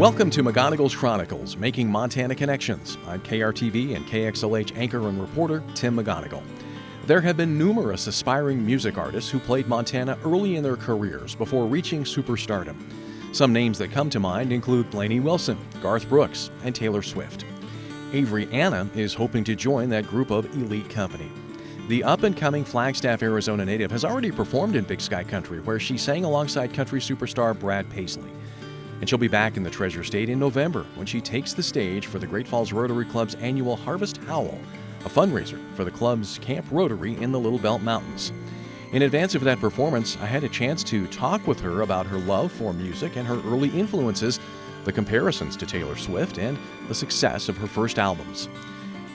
Welcome to McGonigal's Chronicles, Making Montana Connections. I'm KRTV and KXLH anchor and reporter Tim McGonigal. There have been numerous aspiring music artists who played Montana early in their careers before reaching superstardom. Some names that come to mind include Lainey Wilson, Garth Brooks, and Taylor Swift. Avery Anna is hoping to join that group of elite company. The up-and-coming Flagstaff, Arizona native has already performed in Big Sky Country, where she sang alongside country superstar Brad Paisley. And she'll be back in the Treasure State in November when she takes the stage for the Great Falls Rotary Club's annual Harvest Howl, a fundraiser for the club's Camp Rotary in the Little Belt Mountains. In advance of that performance, I had a chance to talk with her about her love for music and her early influences, the comparisons to Taylor Swift, and the success of her first albums.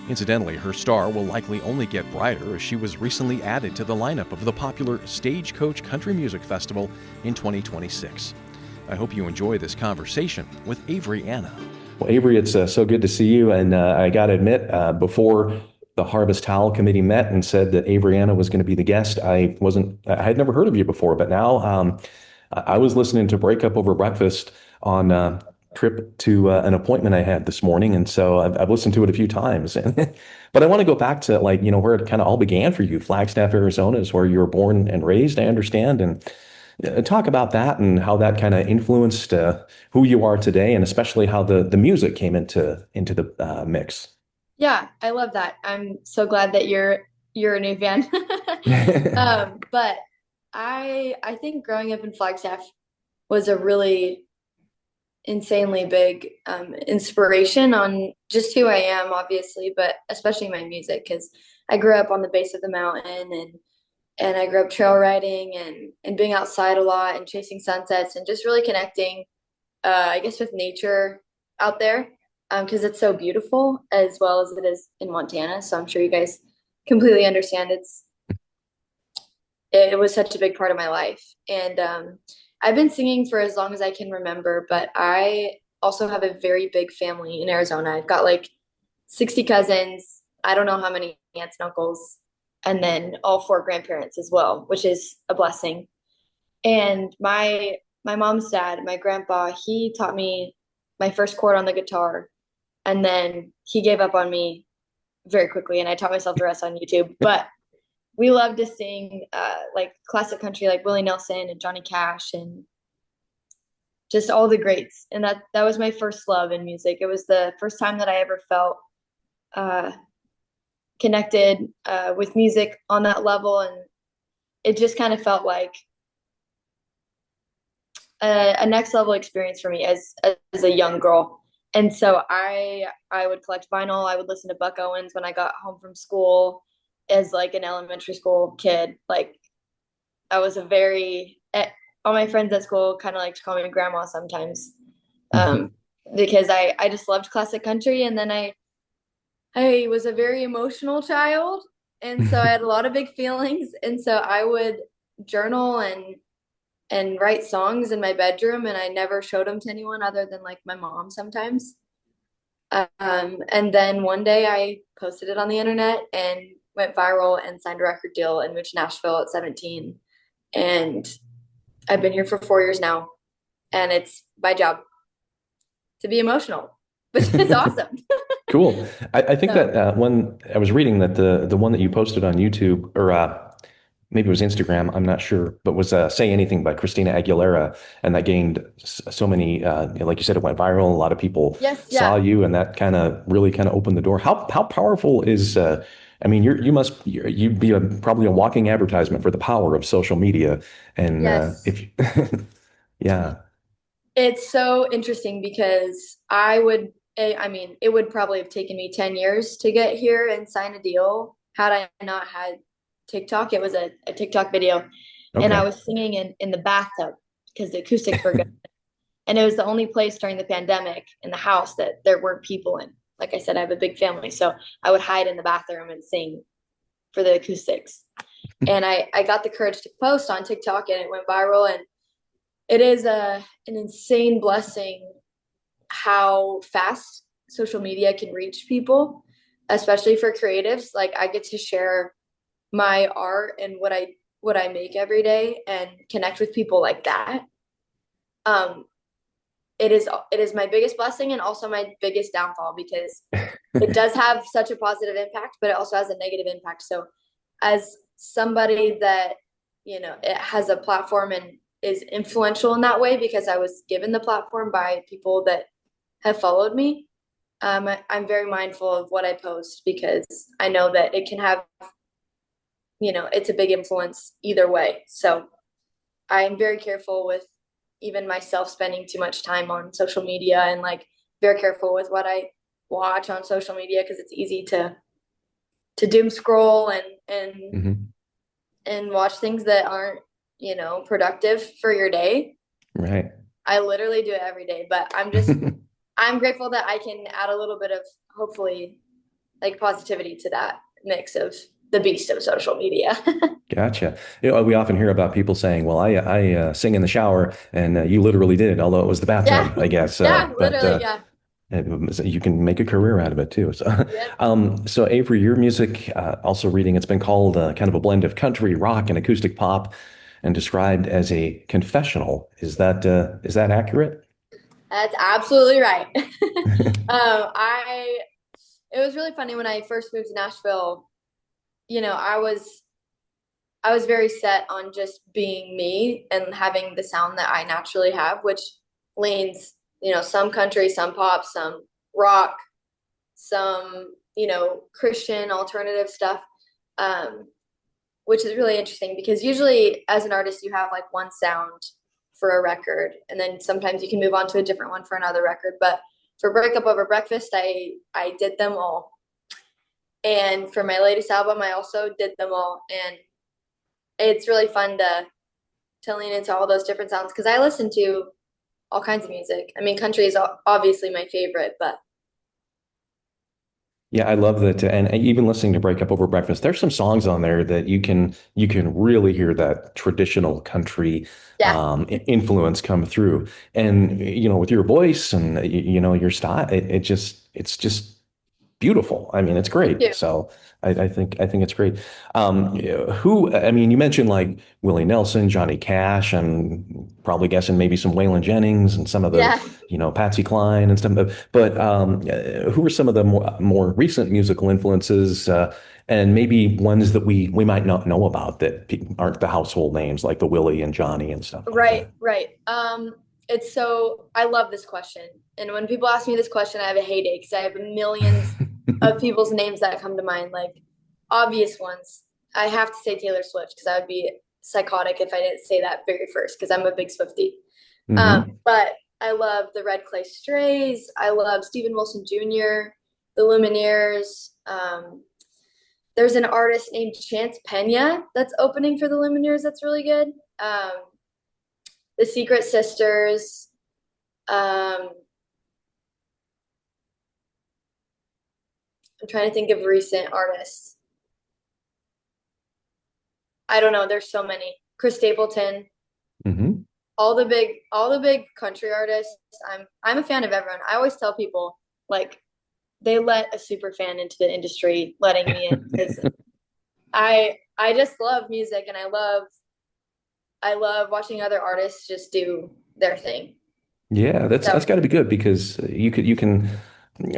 Incidentally, her star will likely only get brighter as she was recently added to the lineup of the popular Stagecoach Country Music Festival in 2026. I hope you enjoy this conversation with Avery Anna. Well, Avery, it's so good to see you. And I got to admit, before the Harvest Howl Committee met and said that Avery Anna was going to be the guest, I had never heard of you before. But now I was listening to Break Up Over Breakfast on a trip to an appointment I had this morning. And so I've listened to it a few times. But I want to go back to where it kind of all began for you. Flagstaff, Arizona is where you were born and raised, I understand. And talk about that and how that kind of influenced who you are today, and especially how the music came into the mix. Yeah, I love that. I'm so glad that you're a new fan. But I think growing up in Flagstaff was a really insanely big inspiration on just who I am, obviously, but especially my music, because I grew up on the base of the mountain and I grew up trail riding and being outside a lot and chasing sunsets and just really connecting, I guess, with nature out there, because it's so beautiful as well as it is in Montana. So I'm sure you guys completely understand it was such a big part of my life. And I've been singing for as long as I can remember, but I also have a very big family in Arizona. I've got like 60 cousins. I don't know how many aunts and uncles, and then all 4 grandparents as well, which is a blessing. And my mom's dad, my grandpa, he taught me my first chord on the guitar, and then he gave up on me very quickly, and I taught myself the rest on YouTube. But we love to sing like classic country, like Willie Nelson and Johnny Cash and just all the greats. And that was my first love in music. It was the first time that I ever felt connected with music on that level, and it just kind of felt like a next level experience for me as a young girl. And so I would collect vinyl. I would listen to Buck Owens when I got home from school as like an elementary school kid. Like I was all my friends at school kind of like to call me grandma sometimes, because I just loved classic country. And then I was a very emotional child, and so I had a lot of big feelings, and so I would journal and write songs in my bedroom, and I never showed them to anyone other than like my mom sometimes. And then one day I posted it on the internet and went viral and signed a record deal and moved to Nashville at 17. And I've been here for 4 years now, and it's my job to be emotional, which is awesome. Cool. I think that when I was reading that the one that you posted on YouTube, or maybe it was Instagram, I'm not sure, but was Say Anything by Christina Aguilera, and that gained so many, like you said, it went viral. A lot of people saw you, and that really opened the door. How powerful is I mean, you'd be probably a walking advertisement for the power of social media, and Yes. Yeah. It's so interesting because it would probably have taken me 10 years to get here and sign a deal had I not had TikTok. It was a TikTok video, and I Okay. was singing in the bathtub because the acoustics were good. And it was the only place during the pandemic in the house that there weren't people in. Like I said, I have a big family, so I would hide in the bathroom and sing for the acoustics. And I got the courage to post on TikTok, and it went viral. And it is an insane blessing how fast social media can reach people, especially for creatives. Like I get to share my art and what I make every day and connect with people like that. it is my biggest blessing and also my biggest downfall because it does have such a positive impact, but it also has a negative impact. So as somebody that, it has a platform and is influential in that way because I was given the platform by people that have followed me, I'm very mindful of what I post because I know that it can have, it's a big influence either way. So I'm very careful with even myself spending too much time on social media and like very careful with what I watch on social media because it's easy to doom scroll Hmm. and watch things that aren't, productive for your day. Right. I literally do it every day, but I'm grateful that I can add a little bit of hopefully like positivity to that mix of the beast of social media. Gotcha. We often hear about people saying, "Well, I sing in the shower," and you literally did, although it was the Yeah. bathtub, I guess. Yeah, But literally. Yeah. you can make a career out of it too. So, Yep. so Avery, your music, also reading, it's been called kind of a blend of country, rock, and acoustic pop, and described as a confessional. Is that accurate? That's absolutely right. I it was really funny when I first moved to Nashville. I was very set on just being me and having the sound that I naturally have, which leans, some country, some pop, some rock, some, Christian alternative stuff. Um, which is really interesting because usually as an artist you have like one sound for a record and then sometimes you can move on to a different one for another record. But for Breakup Over Breakfast, I did them all. And for my latest album, I also did them all. And it's really fun to lean into all those different sounds because I listen to all kinds of music. I mean, country is obviously my favorite, but Yeah, I love that. And even listening to Break Up Over Breakfast, there's some songs on there that you can really hear that traditional country yeah, influence come through. And with your voice and your style, it's just beautiful. I mean, it's great. too. So I think it's great. Who? I mean, you mentioned like Willie Nelson, Johnny Cash, and probably guessing maybe some Waylon Jennings and some of the Yeah. Patsy Cline and stuff. But who are some of the more recent musical influences? And maybe ones that we might not know about that aren't the household names like the Willie and Johnny and stuff like Right, that. right. It's so I love this question. And when people ask me this question, I have a heyday because I have millions of people's names that come to mind, like obvious ones. I have to say Taylor Swift because I would be psychotic if I didn't say that very first because I'm a big Swiftie. Hmm. But I love the Red Clay Strays. I love Stephen Wilson Jr., the Lumineers. There's an artist named Chance Pena that's opening for the Lumineers that's really good. Um, the Secret Sisters. I'm trying to think of recent artists. I don't know. There's so many. Chris Stapleton. Hmm. All the big country artists. I'm a fan of everyone. I always tell people like they let a super fan into the industry, letting me in because I just love music and I love watching other artists just do their thing. Yeah, that's So got to be good because you can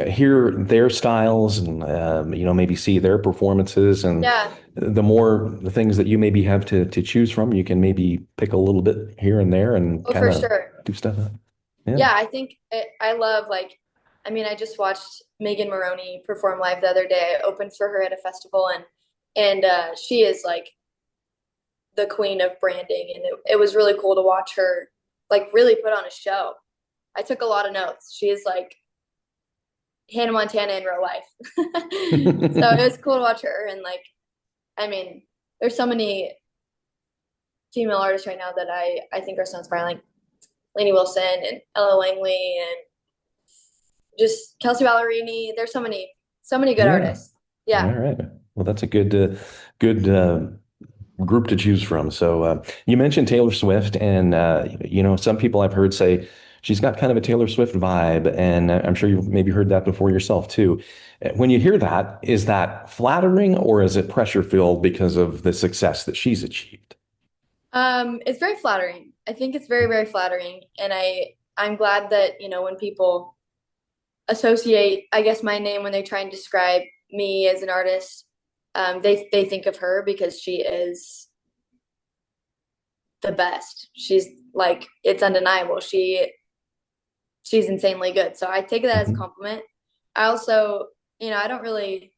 hear their styles and maybe see their performances, and yeah, the things that you maybe have to choose from, you can maybe pick a little bit here and there and oh kind for of sure. do stuff. Yeah. Yeah, I think I love like I mean I just watched Megan Maroney perform live the other day. I opened for her at a festival and she is like the queen of branding and it was really cool to watch her like really put on a show. I took a lot of notes. She is like Hannah Montana in real life. So it was cool to watch her and like I mean there's so many female artists right now that I think are so inspiring like Lainey Wilson and Ella Langley and just Kelsey Ballerini. There's so many good Yeah. artists. All Yeah. right. Well, that's a good group to choose from. So you mentioned Taylor Swift, and some people I've heard say she's got kind of a Taylor Swift vibe, and I'm sure you've maybe heard that before yourself too. When you hear that, is that flattering or is it pressure filled because of the success that she's achieved? It's very flattering. I think it's very, very flattering. And I I'm glad that, when people associate, I guess, my name when they try and describe me as an artist, they think of her because she is the best. She's like, it's undeniable. She's insanely good. So I take that as a Mhm. compliment. I also, I don't really,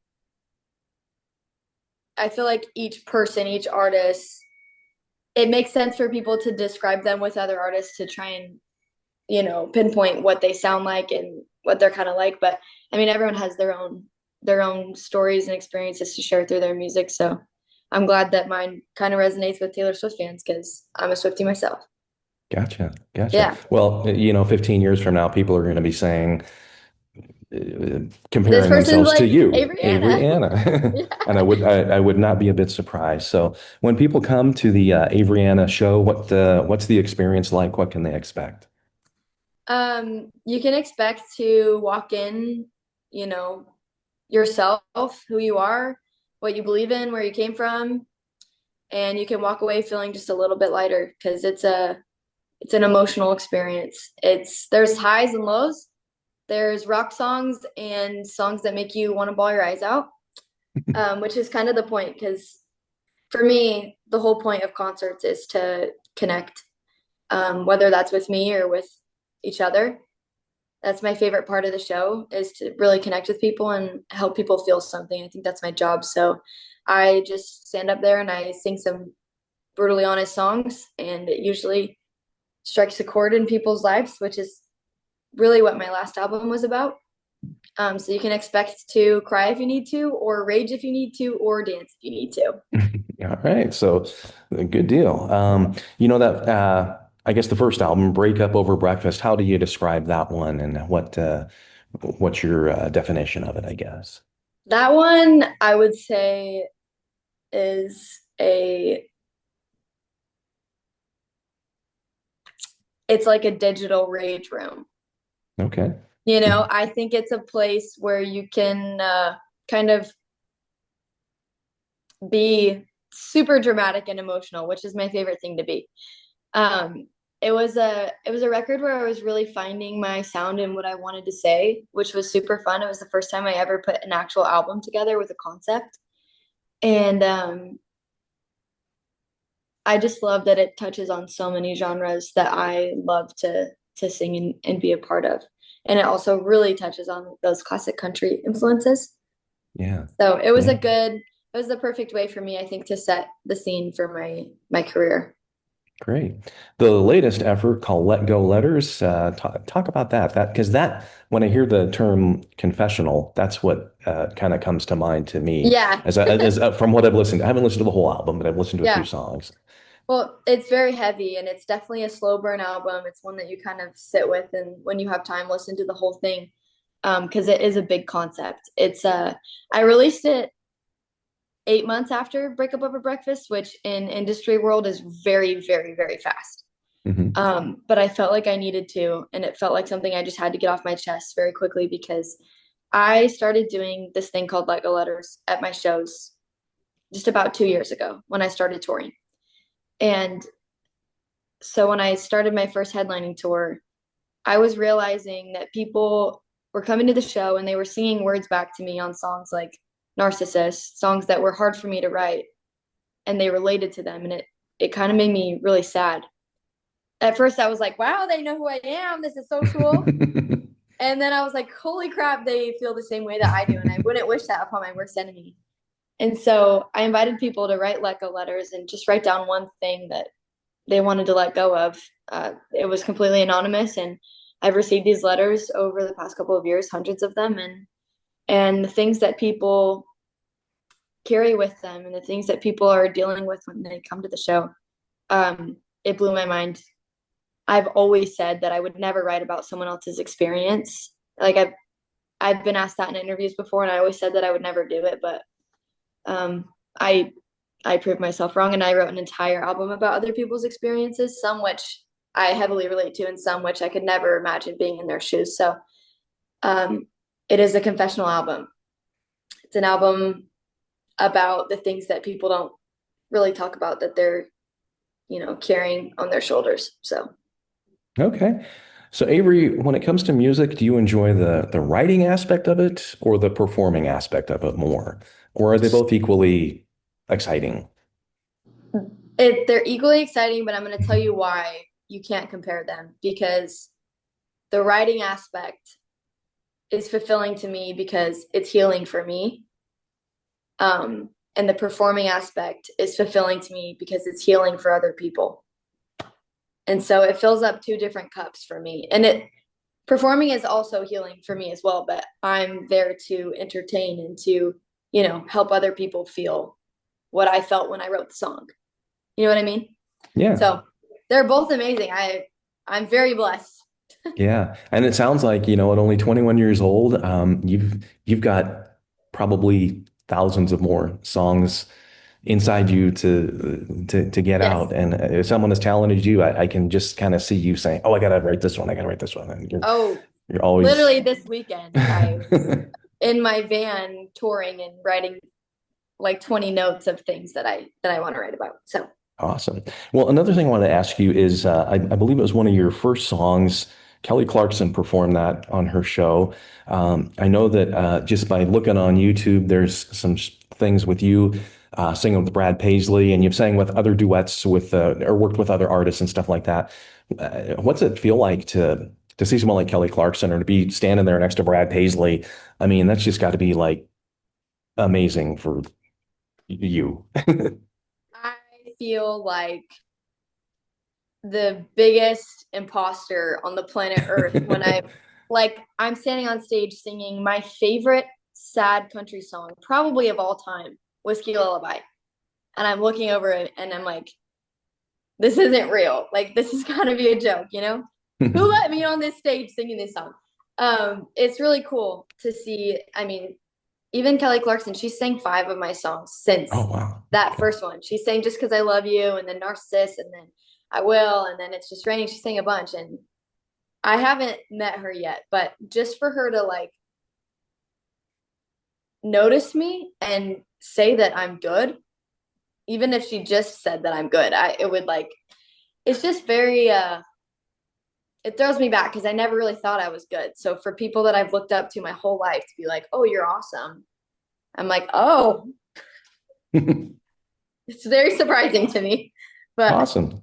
I feel like each person, each artist, it makes sense for people to describe them with other artists to try and, pinpoint what they sound like and what they're kind of like. But I mean, everyone has their own stories and experiences to share through their music. So I'm glad that mine kind of resonates with Taylor Swift fans because I'm a Swiftie myself. Gotcha. Gotcha. Yeah. Well, 15 years from now, people are going to be saying, uh, This comparing person's themselves to like you, Avery Avery Anna. Anna. Yeah. And I would not be a bit surprised. So when people come to the Avery Anna show, what's the experience like? What can they expect? You can expect to walk in, you know, yourself, who you are, what you believe in, where you came from, and you can walk away feeling just a little bit lighter because it's an emotional experience. There's highs and lows. There's rock songs and songs that make you want to bawl your eyes out, which is kind of the point because for me, the whole point of concerts is to connect, whether that's with me or with each other. That's my favorite part of the show is to really connect with people and help people feel something. I think that's my job. So I just stand up there and I sing some brutally honest songs, and it usually strikes a chord in people's lives, which is really what my last album was about. So you can expect to cry if you need to, or rage if you need to, or dance if you need to. All right, so good deal. That I guess the first album, Break Up Over Breakfast. How do you describe that one, and what's your definition of it? I guess. That one I would say is a it's like a digital rage room. Okay. I think it's a place where you can kind of be super dramatic and emotional, which is my favorite thing to be. Um, it was a record where I was really finding my sound and what I wanted to say, which was super fun. It was the first time I ever put an actual album together with a concept, and I just love that it touches on so many genres that I love to sing and be a part of. And it also really touches on those classic country influences. Yeah. So Yeah. it was the perfect way for me, I think, to set the scene for my career. Great. The latest effort called Let Go Letters. Talk about that. When I hear the term confessional, that's what kind of comes to mind to me Yeah, from what I've listened. I haven't listened to the whole album, but I've listened to a few yeah. songs. Well, it's very heavy and it's definitely a slow burn album. It's one that you kind of sit with and when you have time, listen to the whole thing. Because it is a big concept. I released it 8 months after Breakup Over Breakfast, which in industry world is very, very, very fast. Hmm. But I felt like I needed to, and it felt like something I just had to get off my chest very quickly because I started doing this thing called Let Go Letters at my shows just about 2 years ago when I started touring. And so when I started my first headlining tour, I was realizing that people were coming to the show and they were singing words back to me on songs like Narcissist, songs that were hard for me to write, and they related to them. And it kind of made me really sad. At first, I was like, wow, they know who I am. This is so cool. And then I was like, holy crap, they feel the same way that I do. And I wouldn't wish that upon my worst enemy. And so I invited people to write let go letters and just write down one thing that they wanted to let go of. It was completely anonymous, and I've received these letters over the past couple of years, hundreds of them, and the things that people carry with them, and the things that people are dealing with when they come to the show. It blew my mind. I've always said that I would never write about someone else's experience. Like I've been asked that in interviews before, and I always said that I would never do it, but um, I I proved myself wrong, and I wrote an entire album about other people's experiences, some which I heavily relate to, and some which I could never imagine being in their shoes. So um, it is a confessional album. It's an album about the things that people don't really talk about that they're carrying on their shoulders. So Okay. So Avery, when it comes to music, do you enjoy the writing aspect of it or the performing aspect of it more? Or are they both equally exciting? They're equally exciting, but I'm going to tell you why you can't compare them, because the writing aspect is fulfilling to me because it's healing for me. And the performing aspect is fulfilling to me because it's healing for other people. And so it fills up two different cups for me. And performing is also healing for me as well, but I'm there to entertain and to, help other people feel what I felt when I wrote the song. You know what I mean? Yeah. So they're both amazing. I'm very blessed. Yeah. And it sounds like, at only 21 years old, you've got probably thousands of more songs inside you to get Yes. out. And if someone as talented as you, I can just kind of see you saying, "Oh, I gotta write this one. I gotta write this one." And Oh, you're always literally this weekend, I was in my van touring and writing like 20 notes of things that I want to write about. So awesome. Well, another thing I wanted to ask you is, I believe it was one of your first songs. Kelly Clarkson performed that on her show. I know that just by looking on YouTube, there's some things with you singing with Brad Paisley, and you've sang with other duets with or worked with other artists and stuff like that. What's it feel like to see someone like Kelly Clarkson or to be standing there next to Brad Paisley? I mean, that's just got to be like amazing for you. I feel like the biggest imposter on the planet Earth when I'm standing on stage singing my favorite sad country song, probably of all time, Whiskey Lullaby. And I'm looking over it and I'm like, this isn't real. Like, this has got to be a joke, you know? Who let me on this stage singing this song? It's really cool to see. I mean, even Kelly Clarkson, she sang 5 of my songs since Oh, wow. that first one. She sang Just Because I Love You, and then Narcissist, and then I Will, and then It's Just Raining. She sang a bunch, and I haven't met her yet, but just for her to like notice me and say that I'm good, even if she just said that I'm good, it would like, it's just very it throws me back because I never really thought I was good. So for people that I've looked up to my whole life to be like, "Oh, you're awesome," I'm like, "Oh," it's very surprising to me. But Awesome.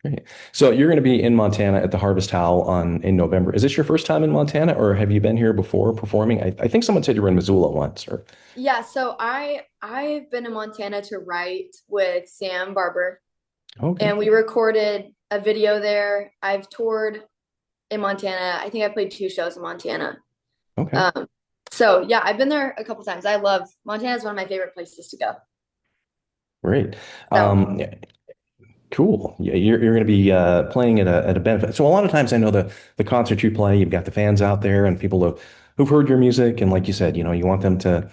Great. So you're going to be in Montana at the Harvest Howl in November. Is this your first time in Montana, or have you been here before performing? I think someone said you were in Missoula once, or yeah, so I've been in Montana to write with Sam Barber, okay, and we recorded a video there. I've toured in Montana. I think I played 2 shows in Montana. okay, Um, so yeah, I've been there a couple times. I love Montana is one of my favorite places to go. great. So Yeah, cool. Yeah, you're going to be playing at a benefit. So a lot of times I know the concert you play, you've got the fans out there and people who've heard your music, and like you said, you want them to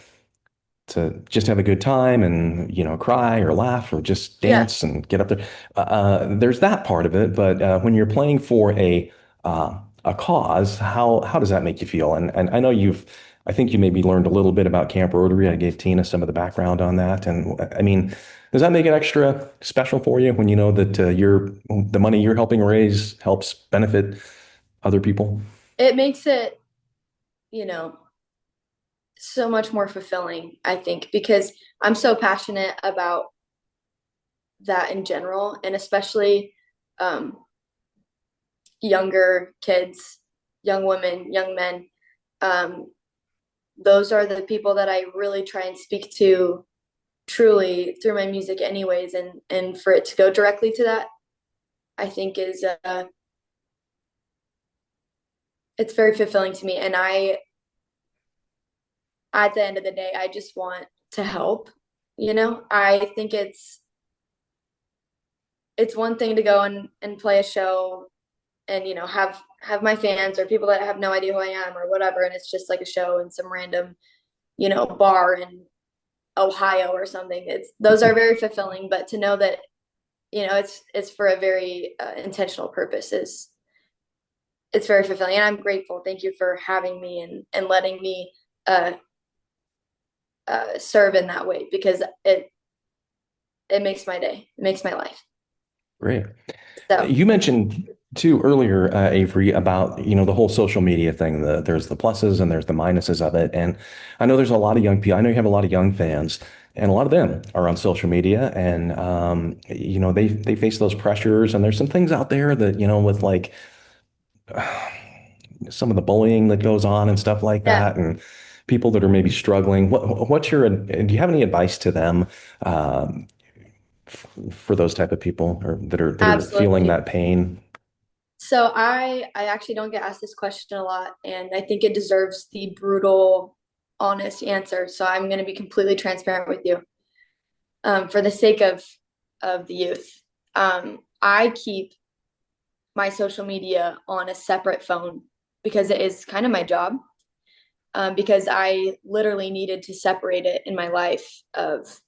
just have a good time and cry or laugh or just yeah, dance and get up there. There's that part of it, but when you're playing for a cause, how does that make you feel? And I know I think you maybe learned a little bit about Camp Rotary. I gave Tina some of the background on that, and I mean, does that make it extra special for you when you know that the money you're helping raise helps benefit other people? it makes it, you know, so much more fulfilling, I think, because I'm so passionate about that in general, and especially um, younger kids, young women, young men. Um, those are the people that I really try and speak to truly through my music, anyways, and for it to go directly to that, I think is it's very fulfilling to me, and at the end of the day, I just want to help. I think it's one thing to go and play a show and have my fans or people that have no idea who I am or whatever, and it's just like a show in some random bar in Ohio or something. It's those are very fulfilling, but to know that it's for a very intentional purpose is it's very fulfilling, and I'm grateful. Thank you for having me and letting me uh, serve in that way, because it makes my day, it makes my life. Great. So You mentioned too earlier, Avery, about the whole social media thing. There's the pluses and there's the minuses of it. And I know there's a lot of young people. I know you have a lot of young fans, and a lot of them are on social media, and they face those pressures. And there's some things out there that with like some of the bullying that goes on and stuff like Yeah, that, and people that are maybe struggling. What's your do you have any advice to them for those type of people or that are feeling absolutely. that pain? So I actually don't get asked this question a lot, and I think it deserves the brutal, honest answer. So I'm going to be completely transparent with you, for the sake of the youth. I keep my social media on a separate phone because it is kind of my job. Because I literally needed to separate it in my life of,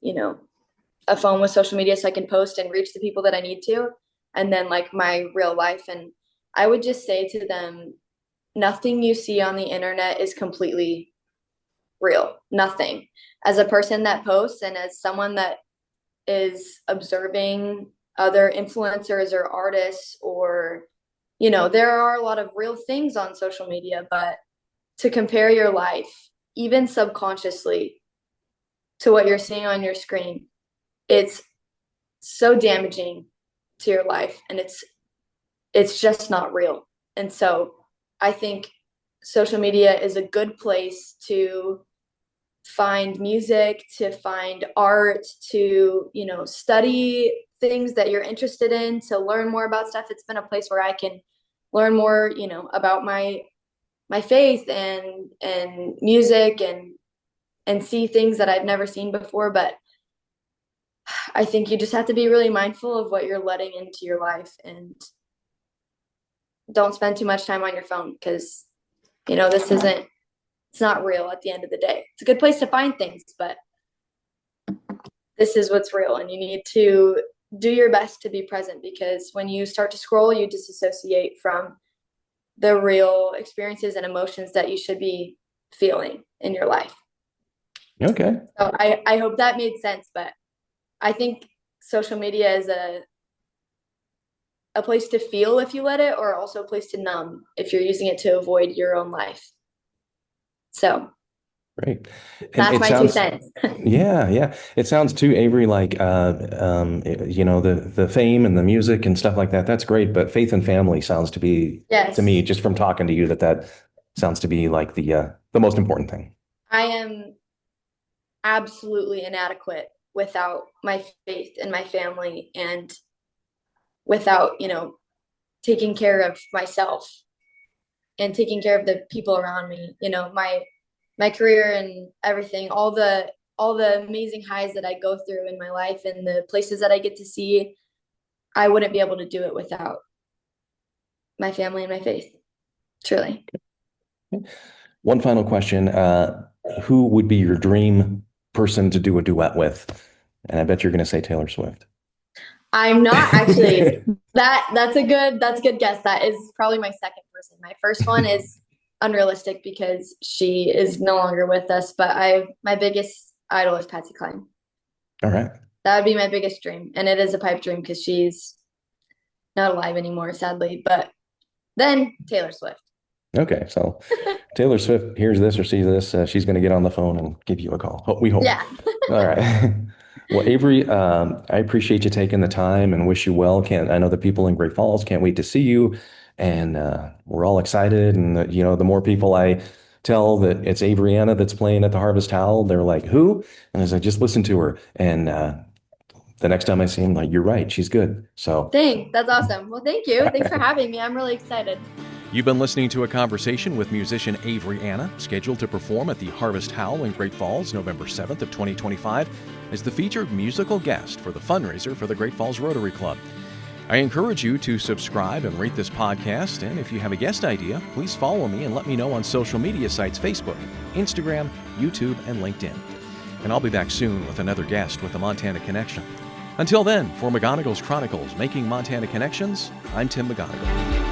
a phone with social media so I can post and reach the people that I need to, and then like my real life. And I would just say to them, nothing you see on the internet is completely real. Nothing. As a person that posts and as someone that is observing other influencers or artists, or, there are a lot of real things on social media, but to compare your life, even subconsciously, to what you're seeing on your screen, it's so damaging to your life, and it's just not real. And so I think social media is a good place to find music, to find art, to, study things that you're interested in, to learn more about stuff. It's been a place where I can learn more, about my faith and music, and see things that I've never seen before. But I think you just have to be really mindful of what you're letting into your life, and don't spend too much time on your phone, because it's not real at the end of the day. It's a good place to find things, but this is what's real, and you need to do your best to be present, because when you start to scroll, you disassociate from the real experiences and emotions that you should be feeling in your life. Okay. So I hope that made sense, but I think social media is a place to feel if you let it, or also a place to numb if you're using it to avoid your own life. So Great. And that's it my two sounds, cents. yeah, yeah. It sounds too, Avery, like the fame and the music and stuff like that. That's great, but faith and family sounds to me, Yes, just from talking to you, that sounds to be like the most important thing. I am absolutely inadequate without my faith and my family, and without, taking care of myself and taking care of the people around me, my career and everything, all the amazing highs that I go through in my life and the places that I get to see. I wouldn't be able to do it without my family and my faith. Truly. One final question. Who would be your dream person to do a duet with? And I bet you're going to say Taylor Swift. I'm not actually. That's a good guess. That is probably my second person. My first one is unrealistic because she is no longer with us, but my biggest idol is Patsy Cline. All right. That would be my biggest dream, and it is a pipe dream because she's not alive anymore, sadly. But then Taylor Swift. Okay. So Taylor Swift hears this or sees this, she's going to get on the phone and give you a call. We hope. Yeah. All right. Well, Avery, I appreciate you taking the time and wish you well. I know the people in Great Falls can't wait to see you, and we're all excited. And the more people I tell that it's Avery Anna that's playing at the Harvest Howl, they're like, "Who?" And I was like, "Just listen to her." And the next time I see him, like, "You're right, she's good." So, Dang, that's awesome. Well, thank you. Thanks for having me. I'm really excited. You've been listening to a conversation with musician Avery Anna, scheduled to perform at the Harvest Howl in Great Falls November 7th of 2025 as the featured musical guest for the fundraiser for the Great Falls Rotary Club. I encourage you to subscribe and rate this podcast, and if you have a guest idea, please follow me and let me know on social media sites Facebook, Instagram, YouTube, and LinkedIn. And I'll be back soon with another guest with the Montana Connection. Until then, for McGonigal's Chronicles, Making Montana Connections, I'm Tim McGonigal.